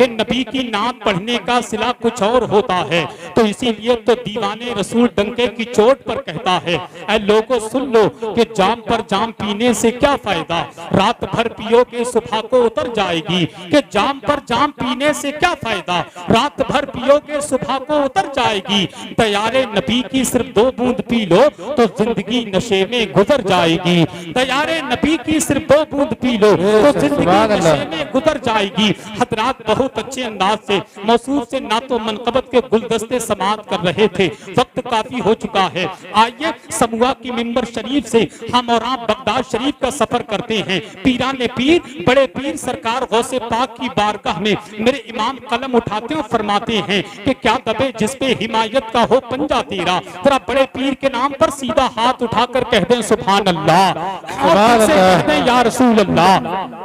कि नबी की नात पढ़ने का सिला कुछ और होता है। तो इसीलिए तो दीवाने रसूल डंके की चोट पर कहता है, ऐ लोगों सुन लो कि जाम पर जाम पीने से क्या फायदा, रात भर पियोगे सुबह को उतर जाएगी। कि जाम पर जाम पीने से क्या फायदा, रात भर पियोगे सुबह को उतर जाएगी। तैयारे नबी की सिर्फ 2 बूंद पी लो तो जिंदगी नशे में गुजर जाएगी। तैयारे नबी की सिर्फ 2 बूंद पी लो तो जिंदगी नशे में गुजर जाएगी। हजरात बहुत अच्छे अंदाज से मौसूफ से नातो मनकबत के गुलदस्ते समात कर रहे थे। वक्त काफी हो चुका है। आइए समूहा की मिंबर शरीफ से हम और आप बगदाद शरीफ का सफर करते हैं। पीराने पीर बड़े पीर सरकार गौसे पाक की बारगाह में मेरे इमाम कलम उठाते और फरमाते हैं कि क्या दबे जिस पे हिमायत का हो पंजा तेरा। जरा बड़े पीर के नाम पर सीधा हाथ उठाकर कह दें सुभान अल्लाह, और कह दें या रसूल अल्लाह।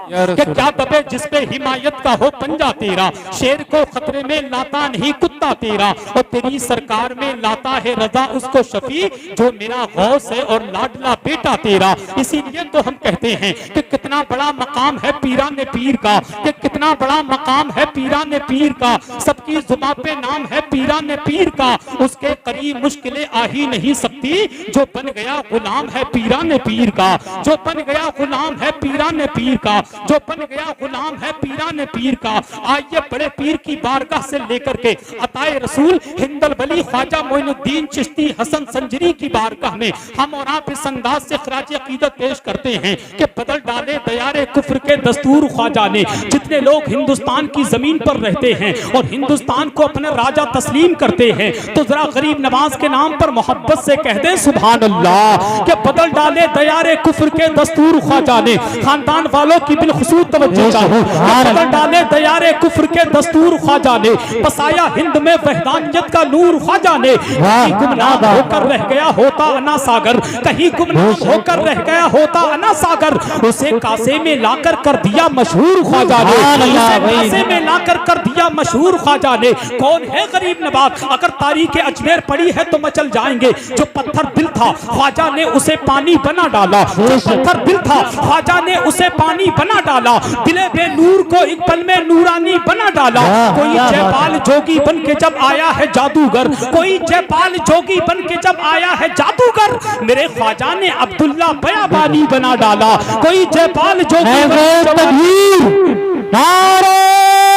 कि क्या दबे जिस पे हिमायत का हो पंजा तेरा, शेर को खतरे में लाता नहीं कुत्ता तेरा, और तेरी सरकार में लाता है रजा उसको शफी जो मेरा गौस है और लाडला बेटा तेरा। इसीलिए तो हम कहते हैं कि कितना बड़ा मकाम है पीराने पीर का, कि कितना बड़ा मकाम है पीराने पीर का। सबकी जुबान पे नाम है पीराने पीर का, उसके करीब मुश्किलें आ ही नहीं सकती। जो बन गया गुलाम है पीराने पीर का, जो बन गया गुलाम है पीराने पीर का, जो बन गया गुलाम है पीराने पीर का। आइए बड़े पीर की बारगाह से लेकर के अताए रसूल हिंदल वली ख्वाजा मोइनुद्दीन चिश्ती हसन संजरी की बारगाह में हम और आप इस अंदाज से खराज अकीदत पेश करते हैं कि बदल डाले दयारे कुफ्र के दस्तूर ख्वाजा ने। जितने लोग हिंदुस्तान की जमीन पर रहते हैं और हिंदुस्तान को अपना राजा तस्लीम करते हैं, तो जरा गरीब नवाज के नाम पर मोहब्बत से कह दें सुभान अल्लाह। कि बदल डाले दयारे कुफ्र के दस्तूर ख्वाजा ने। खानदान वालों की बिलखुसूस तवज्जो चाहूं, बदल डाले दयारे कुफ्र के दस्तूर ख्वाजा ने। बसाया हिंद में वहदानियत का नूर ख्वाजा ने। कहीं गुमनाम होकर रह गया होता अना सागर, कहीं गुमनाम होकर रह गया होता अना सागर, उसे कासे में लाकर कर दिया मशहूर ख्वाजा ने। उसे कासे में लाकर कर दिया मशहूर ख्वाजा ने। कौन है गरीब नवाज, अगर तारीख अजमेर पड़ी है तो मचल जाएंगे। जो पत्थर दिल था ख्वाजा ने उसे पानी बना डाला, जो पत्थर दिल था ख्वाजा ने उसे पानी बना डाला। दिले बेनूर को एक पल में नूरानी बना डाला। कोई जयपाल जोगी बन के जब आया है जादूगर, कोई जयपाल जोगी बन के जब आया है जादूगर, मेरे ख्वाजा ने अब्दुल्ला बयाबानी बना डाला। कोई जयपाल जोगी नारे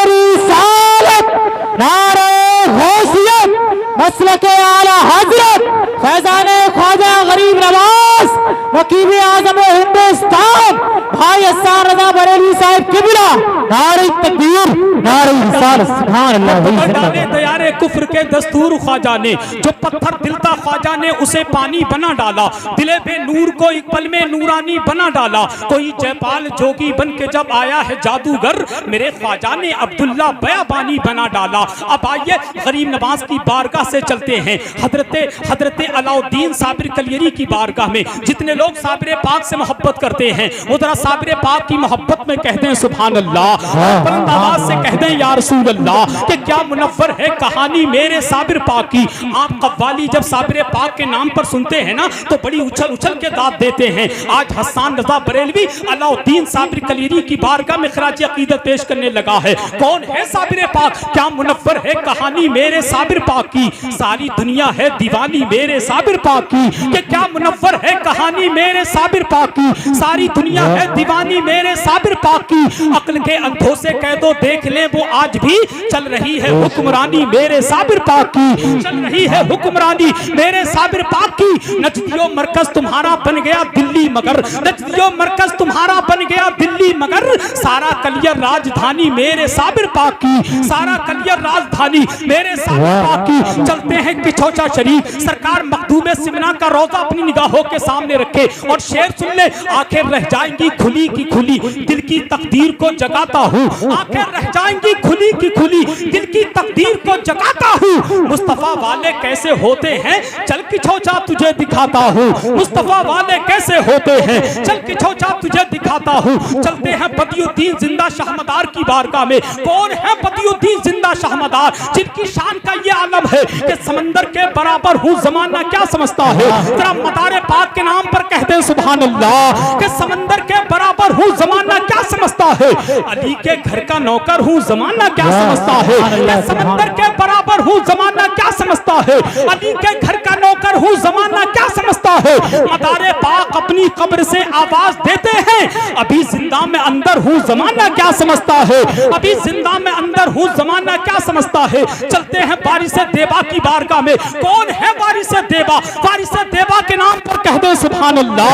रिसालत, नारे गौसियत, मसलके आला हजरत फैजाने ख्वाजा गरीब नवाज वकील आज़म हिंदुस्तान भाई हसन रजा बरेली साहब किबला। नारे तकबीर, नारे रिसालत, सुभान अल्लाह। डाले दयारे कुफ्र के दस्तूर ख्वाजा ने। जो पत्थर दिल था ख्वाजा ने उसे पानी बना डाला। दिले पे नूर को एक पल में नूरानी बना डाला। कोई जयपाल जोगी बन के जब आया है जादूगर, मेरे ख्वाजा ने अब्दुल्ला बयाबानी बना डाला। अब आइए गरीब नवाज की बारगाह से चलते हैं हजरत अलाउद्दीन साबिर कलियरी की बारगाह में। जितने लोग साबिर पाक से मोहब्बत करते हैं वो जरा साबिर पाक की मोहब्बत में कहते हैं सुभान अल्लाह, बुलंद आवाज से कहते हैं या रसूल अल्लाह। कि क्या मुनव्वर है कहानी मेरे साबिर पाक की। आप कव्वाली जब साबिर पाक के नाम पर सुनते हैं ना तो बड़ी उछल उछल के दाद देते हैं। आज हसन रजा बरेलवी अलाउद्दीन साबिर कलियरी की बारगाह में खराज अकीदत पेश करने लगा है। कौन है साबिर पाक, क्या मुनव्वर है कहानी मेरे साबिर पाक की। सारी दुनिया है दीवानी मेरे साबिर पाक की। कि क्या मुनव्वर है कहानी मेरे साबिर पाक की। सारी दुनिया है दीवानी मेरे साबिर पाक की। अक्ल के अंधों से कह दो देख ले वो आज भी चल रही है हुक्मरानी मेरे साबिर पाक की। चल रही है हुक्मरानी मेरे साबिर पाक की। नजदियो मरकज तुम्हारा बन गया दिल्ली मगर, नजदियो मरकज तुम्हारा बन गया दिल्ली मगर, सारा कलियर राजधानी मेरे साबिर पाक की। सारा कलियर राजधानी मेरे साबिर पाक की। चलते हैं किछोचा शरीफ, सरकार मखदूम सिमना का रोजा अपनी निगाहों के सामने रखे और शेर सुन ले। आंखें रह जाएंगी खुली की खुली, दिल की तकदीर को जगाता हूँ। आंखें रह जाएंगी खुली की खुली, दिल की तकदीर को जगाता हूँ। मुस्तफा वाले कैसे होते हैं चल किछोचा तुझे दिखाता हूँ। मुस्तफा वाले कैसे होते हैं चल किछोचा तुझे दिखाता हूँ। चलते हैं बदियुद्दीन जिंदा शाहमदार की बारगाह में। कौन है बदियुद्दीन जिंदा शाहमदार, जिनकी शान का ये आलम है कि समंदर के बराबर हूँ जमाना क्या समझता है। जरा मदारे पाक के नाम पर कहते हैं सुभान अल्लाह। कि समंदर के बराबर हूँ जमाना क्या समझता है। अली के घर का नौकर हूँ जमाना क्या समझता है, मैं समंदर के बराबर हूँ जमाना क्या समझता है, अली के घर का नौकर हूँ जमाना क्या समझता है, मदारे पाक अपनी कब्र से आवाज देते हैं, अभी जिंदा में अंदर हूँ जमाना क्या समझता है, अभी जिंदा में अंदर हूँ जमाना क्या समझता है। चलते हैं वारिस देवा की बारगाह में। कौन है वारिस देवा? वारिस देवा के नाम पर कह दे सुभान अल्लाह।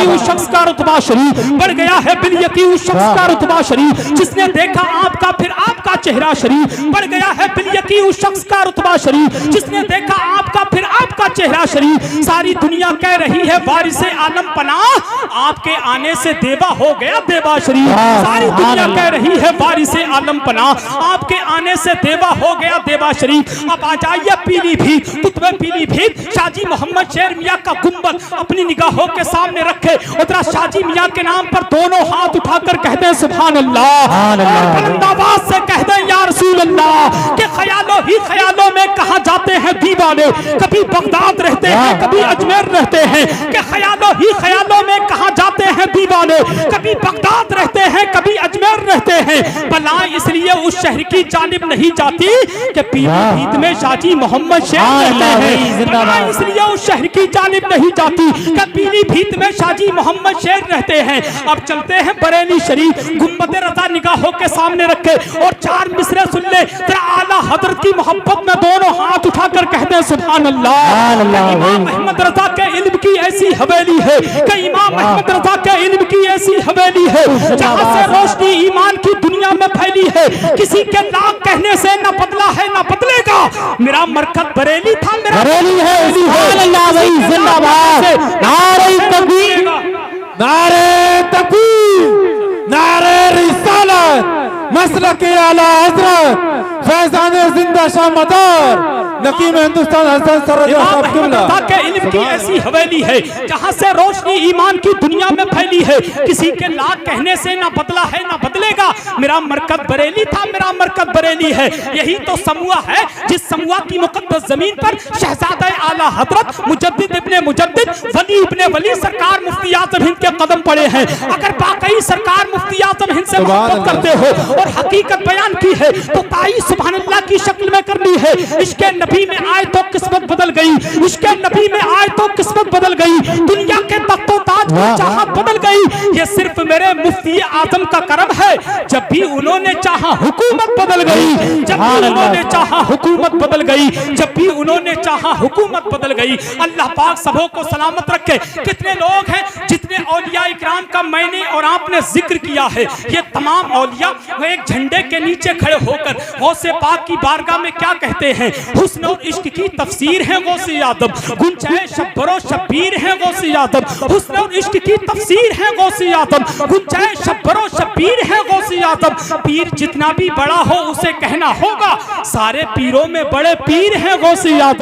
उस शख्स का रुतबा शरीफ बढ़ गया है, बिलयकी उस शख्स का रुतबा शरीफ जिसने देखा आपका फिर आपका चेहरा शरीफ बढ़ गया है, बिलयकी उस शख्स का रुतबा शरीफ जिसने देखा आपका फिर आपका चेहरा शरीफ। सारी दुनिया कह रही है वारिस आलम पनाह, आपके आने से देवा हो गया देवा शरीफ। सारी दुनिया कह रही है वारिस आलम पनाह, आपके आने से देवा हो गया देवा शरीफ। अब आ जाइए पीलीभीत, कुतुब पीलीभीत शाहजी मोहम्मद शेर मियां का गुंबद अपनी निगाहों के सामने रखे, उधर शाहजी मियां के नाम पर दोनों हाथ उठाकर कहते हैं सुभान अल्लाह, बुलंद आवाज से कहते हैं या रसूल अल्लाह। के ख्यालों ही ख्यालों में कहां जाते हैं दीवाने, कभी बगदाद रहते हैं कभी अजमेर रहते हैं। के ख्यालों ही ख्यालों में कहां जाते हैं दीवाने, कभी बगदाद रहते हैं कभी अजमेर रहते हैं। भला इसलिए उस शहर की जानिब नहीं जाती कि पीलीभीत में शाहजी मोहम्मद शेर रहते हैं। भला इसलिए उस शहर की जानिब नहीं जाती कि पीलीभीत में शाहजी मोहम्मद शेर रहते हैं। अब चलते हैं बरेली शरीफ, गुंबद रजा निगाहों के सामने रखे और चार मिसरे सुन ले, तेरा आला हजरत की मोहब्बत में दोनों हाथ उठाकर कहते हैं सुभान अल्लाह। इमाम अहमद रजा के इल्म की ऐसी हवेली है कि इमाम अहमद रजा के इल्म की ऐसी हवेली है जहां से रोशनी ईमान की दुनिया में फैली है। किसी के लाख कहने से न बदला है न बदलेगा। मेरा मरकज बरेली था, मेरा बरेली है। सुभान अल्लाह भाई, जिंदाबाद। नारे तकबीर, नारे तकबीर, नारे रिसालत, मसलक आला हजरत फैजान जिंदा शाह मदार नकीम हिंदुस्तान हसन सरदार साहब किबला के इल्म की ऐसी हवेली है जहां से रोशनी ईमान की दुनिया में फैली है। किसी के लाख कहने से ना बदला है ना बदलेगा। मेरा मरकज बरेली था, मेरा मरकज बरेली है। यही तो समूआ है जिस समूआ की मुकद्दस जमीन पर शहजादा आला हजरत मुजद्दिद इब्ने मुजद्दिद वली इब्ने वली सरकार मुफ्ती आजम हिंद के कदम पड़े हैं। अगर वाकई सरकार मुफ्ती आजम हिंद से मोहब्बत करते हो और हकीकत बयान की है तो ताई सुभान अल्लाह की शक्ल में करनी है। इश्क़े नबी में आए तो किस्मत बदल गई, इश्क़े नबी में आए तो किस्मत बदल गई, दुनिया के तख्तो ताज की चाहत बदल गई। ये सिर्फ मेरे मुफ्ती आजम का करम है, जब भी उन्होंने चाहा हुकूमत बदल गई, जब भी उन्होंने चाहा हुकूमत बदल गई, जब भी उन्होंने चाहा हुकूमत बदल गई। अल्लाह पाक सबों को सलामत रखे। कितने लोग हैं जितने औलिया इकराम का मैंने और आपने जिक्र किया है, ये तमाम औलिया वो एक झंडे के नीचे खड़े होकर गौसे पाक की बारगाह में क्या कहते हैं? हुस्न और इश्क की तफसीर है गौसे आदम, गुंजाए शब्बरो शब्बीर है गौसे आदम। हुस्न और इश्क की तफसीर है गौसे आदम, गुंजाए शब्बरो शब्बीर है गौसे आदम। पीर जितना भी बड़ा हो उसे कहना होगा, सारे पीरों में बड़े पीर है गौसे आदम।